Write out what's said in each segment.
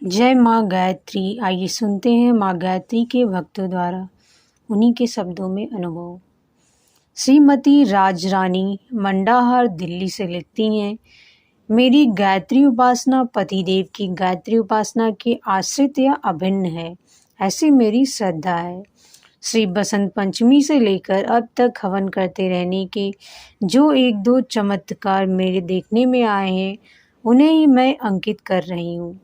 जय माँ गायत्री। आइए सुनते हैं माँ गायत्री के भक्तों द्वारा उन्हीं के शब्दों में अनुभव। श्रीमती राजरानी मंडाहार दिल्ली से लिखती हैं, मेरी गायत्री उपासना पतिदेव की गायत्री उपासना के आश्रित या अभिन्न है, ऐसी मेरी श्रद्धा है। श्री बसंत पंचमी से लेकर अब तक हवन करते रहने के जो एक दो चमत्कार मेरे देखने में आए हैं, उन्हें ही मैं अंकित कर रही हूँ।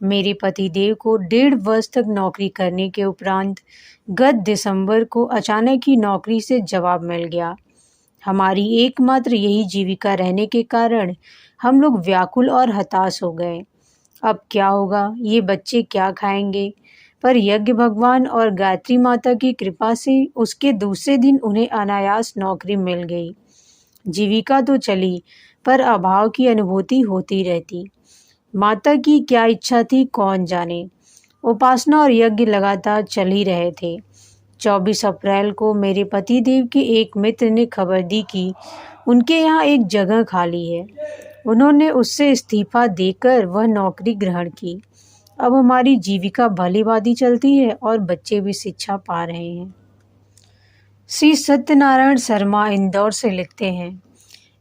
मेरे पतिदेव को 1.5 वर्ष तक नौकरी करने के उपरांत गत दिसंबर को अचानक ही नौकरी से जवाब मिल गया। हमारी एकमात्र यही जीविका रहने के कारण हम लोग व्याकुल और हताश हो गए। अब क्या होगा, ये बच्चे क्या खाएंगे? पर यज्ञ भगवान और गायत्री माता की कृपा से उसके दूसरे दिन उन्हें अनायास नौकरी मिल गई। जीविका तो चली, पर अभाव की अनुभूति होती रहती। माता की क्या इच्छा थी कौन जाने। उपासना और यज्ञ लगातार चल ही रहे थे। 24 अप्रैल को मेरे पतिदेव के एक मित्र ने खबर दी कि उनके यहाँ एक जगह खाली है। उन्होंने उससे इस्तीफा देकर वह नौकरी ग्रहण की। अब हमारी जीविका भली-भांति चलती है और बच्चे भी शिक्षा पा रहे हैं। श्री सत्यनारायण शर्मा इंदौर से लिखते हैं,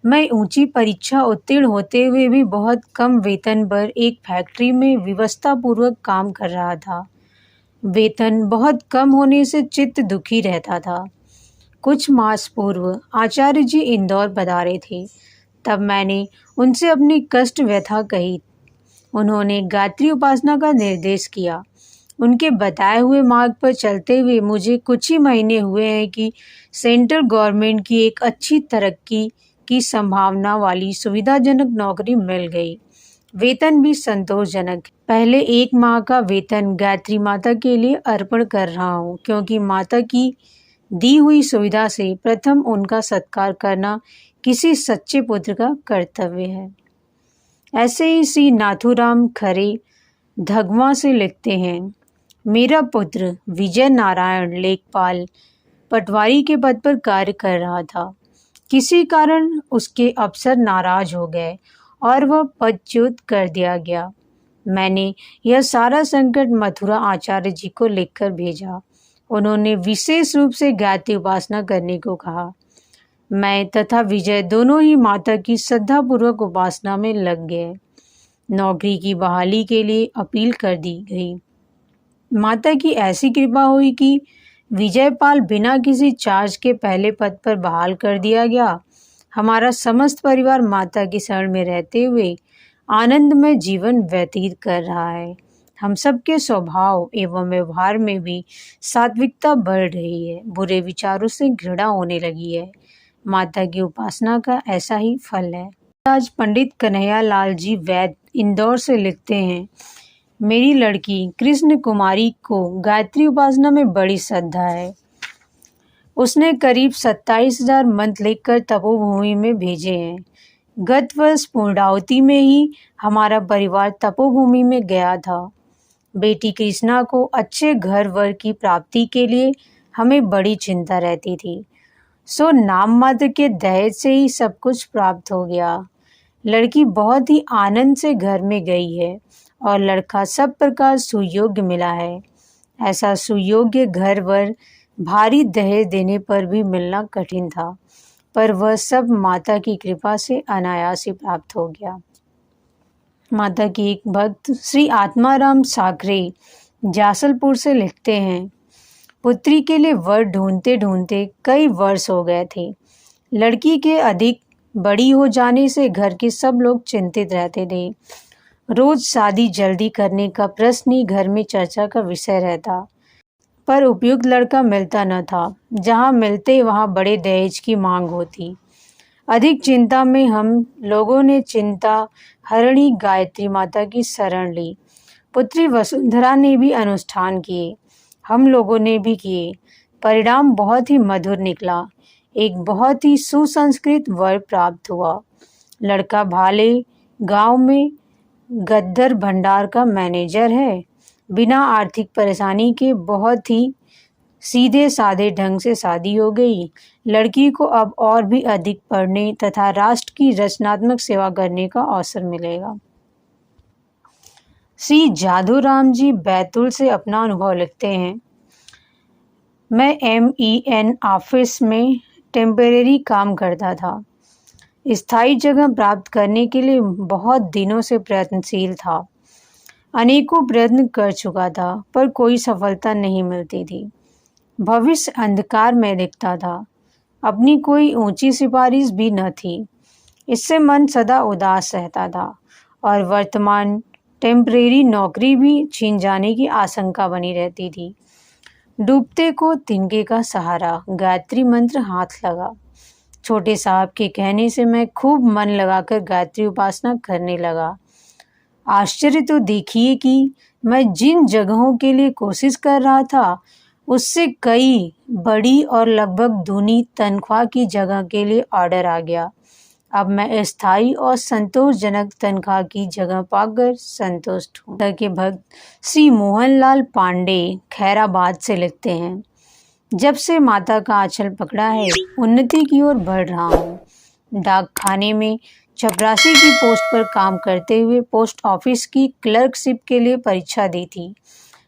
मैं ऊंची परीक्षा उत्तीर्ण होते हुए भी बहुत कम वेतन पर एक फैक्ट्री में विवशतापूर्वक काम कर रहा था। वेतन बहुत कम होने से चित्त दुखी रहता था। कुछ मास पूर्व आचार्य जी इंदौर पधारे थे। तब मैंने उनसे अपनी कष्ट व्यथा कही। उन्होंने गायत्री उपासना का निर्देश किया। उनके बताए हुए मार्ग पर चलते हुए मुझे कुछ ही महीने हुए हैं कि सेंट्रल गवर्नमेंट की एक अच्छी तरक्की की संभावना वाली सुविधाजनक नौकरी मिल गई। वेतन भी संतोषजनक। पहले 1 माह का वेतन गायत्री माता के लिए अर्पण कर रहा हूँ, क्योंकि माता की दी हुई सुविधा से प्रथम उनका सत्कार करना किसी सच्चे पुत्र का कर्तव्य है। ऐसे ही श्री नाथुराम खरे धगवा से लिखते हैं, मेरा पुत्र विजय नारायण लेखपाल पटवारी के पद पर कार्य कर रहा था। किसी कारण उसके अफसर नाराज हो गए और वह पदच्युत कर दिया गया। मैंने यह सारा संकट मथुरा आचार्य जी को लिखकर भेजा। उन्होंने विशेष रूप से गायत्री उपासना करने को कहा। मैं तथा विजय दोनों ही माता की श्रद्धापूर्वक उपासना में लग गए। नौकरी की बहाली के लिए अपील कर दी गई। माता की ऐसी कृपा हुई कि विजयपाल बिना किसी चार्ज के पहले पद पर बहाल कर दिया गया। हमारा समस्त परिवार माता की शरण में रहते हुए आनंदमय जीवन व्यतीत कर रहा है। हम सबके स्वभाव एवं व्यवहार में भी सात्विकता बढ़ रही है। बुरे विचारों से घृणा होने लगी है। माता की उपासना का ऐसा ही फल है। आज पंडित कन्हैयालाल जी वैद्य इंदौर से लिखते हैं, मेरी लड़की कृष्ण कुमारी को गायत्री उपासना में बड़ी श्रद्धा है। उसने करीब 27,000 मंत्र लिखकर तपोभूमि में भेजे हैं। गत वर्ष पूर्णाहुति में ही हमारा परिवार तपोभूमि में गया था। बेटी कृष्णा को अच्छे घर वर की प्राप्ति के लिए हमें बड़ी चिंता रहती थी। सो नाम मात्र के दहेज से ही सब कुछ प्राप्त हो गया। लड़की बहुत ही आनंद से घर में गई है और लड़का सब प्रकार सुयोग्य मिला है। ऐसा सुयोग्य घर वर भारी दहेज देने पर भी मिलना कठिन था, पर वह सब माता की कृपा से अनायास ही प्राप्त हो गया। माता की एक भक्त श्री आत्माराम साकरे जासलपुर से लिखते हैं, पुत्री के लिए वर ढूंढते ढूंढते कई वर्ष हो गए थे। लड़की के अधिक बड़ी हो जाने से घर के सब लोग चिंतित रहते थे। रोज शादी जल्दी करने का प्रश्न ही घर में चर्चा का विषय रहता, पर उपयुक्त लड़का मिलता न था। जहाँ मिलते वहाँ बड़े दहेज की मांग होती। अधिक चिंता में हम लोगों ने चिंता हरणी गायत्री माता की शरण ली। पुत्री वसुंधरा ने भी अनुष्ठान किए, हम लोगों ने भी किए। परिणाम बहुत ही मधुर निकला। एक बहुत ही सुसंस्कृत वर प्राप्त हुआ। लड़का भाले गांव में गद्दर भंडार का मैनेजर है। बिना आर्थिक परेशानी के बहुत ही सीधे साधे ढंग से शादी हो गई। लड़की को अब और भी अधिक पढ़ने तथा राष्ट्र की रचनात्मक सेवा करने का अवसर मिलेगा। श्री जादूराम जी बैतूल से अपना अनुभव लिखते हैं। मैं MEN ऑफिस में टेम्परेरी काम करता था। स्थायी जगह प्राप्त करने के लिए बहुत दिनों से प्रयत्नशील था। अनेकों प्रयत्न कर चुका था, पर कोई सफलता नहीं मिलती थी। भविष्य अंधकार में दिखता था। अपनी कोई ऊंची सिफारिश भी न थी। इससे मन सदा उदास रहता था और वर्तमान टेम्परेरी नौकरी भी छीन जाने की आशंका बनी रहती थी। डूबते को तिनके का सहारा गायत्री मंत्र हाथ लगा। छोटे साहब के कहने से मैं खूब मन लगाकर गायत्री उपासना करने लगा। आश्चर्य तो देखिए कि मैं जिन जगहों के लिए कोशिश कर रहा था, उससे कई बड़ी और लगभग दूनी तनख्वाह की जगह के लिए ऑर्डर आ गया। अब मैं स्थायी और संतोषजनक तनख्वाह की जगह पाकर संतुष्ट हूँ। के भक्त श्री मोहनलाल पांडे खैराबाद से लिखते हैं, जब से माता का आंचल पकड़ा है, उन्नति की ओर बढ़ रहा हूँ। डाक खाने में चपरासी की पोस्ट पर काम करते हुए पोस्ट ऑफिस की क्लर्कशिप के लिए परीक्षा दी थी।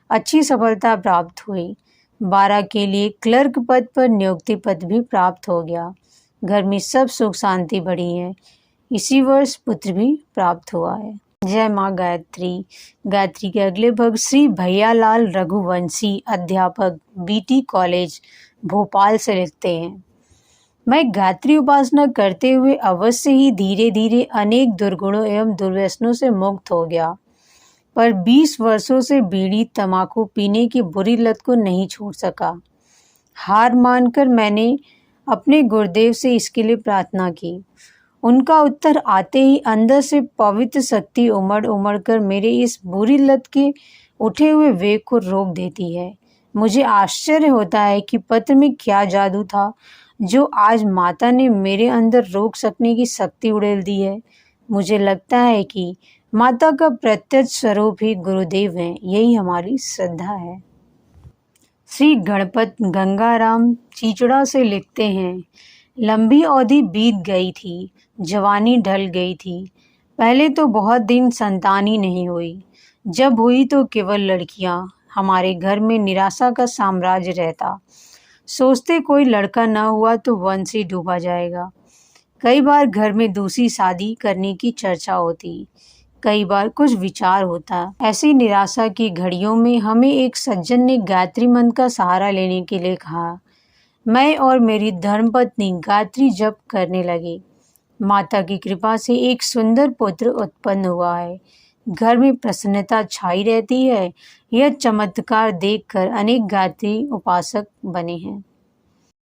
अच्छी सफलता प्राप्त हुई। 12 के लिए क्लर्क पद पर नियुक्ति पत्र भी प्राप्त हो गया। घर में सब सुख शांति बढ़ी है। इसी वर्ष पुत्र भी प्राप्त हुआ है। जय माँ गायत्री। गायत्री के अगले भक्त श्री भैयालाल रघुवंशी, अध्यापक, BT कॉलेज भोपाल से लिखते हैं, मैं गायत्री उपासना करते हुए अवश्य ही धीरे धीरे अनेक दुर्गुणों एवं दुर्व्यसनों से मुक्त हो गया, पर 20 वर्षों से बीड़ी तंबाकू पीने की बुरी लत को नहीं छोड़ सका। हार मानकर मैंने अपने गुरुदेव से इसके लिए प्रार्थना की। उनका उत्तर आते ही अंदर से पवित्र शक्ति उमड़ कर मेरे इस बुरी लत के उठे हुए वेग को रोक देती है। मुझे आश्चर्य होता है कि पत्र में क्या जादू था जो आज माता ने मेरे अंदर रोक सकने की शक्ति उड़ेल दी है। मुझे लगता है कि माता का प्रत्यक्ष स्वरूप ही गुरुदेव हैं। यही हमारी श्रद्धा है। श्री गणपत गंगाराम चीचड़ा से लिखते हैं, लंबी अवधि बीत गई थी, जवानी ढल गई थी। पहले तो बहुत दिन संतान ही नहीं हुई। जब हुई तो केवल लड़कियां। हमारे घर में निराशा का साम्राज्य रहता। सोचते कोई लड़का न हुआ तो वंश ही डूबा जाएगा। कई बार घर में दूसरी शादी करने की चर्चा होती, कई बार कुछ विचार होता। ऐसी निराशा की घड़ियों में हमें एक सज्जन ने गायत्री मंत्र का सहारा लेने के लिए कहा। मैं और मेरी धर्मपत्नी गायत्री जप करने लगे। माता की कृपा से एक सुंदर पुत्र उत्पन्न हुआ है। घर में प्रसन्नता छाई रहती है। यह चमत्कार देखकर अनेक गायत्री उपासक बने हैं।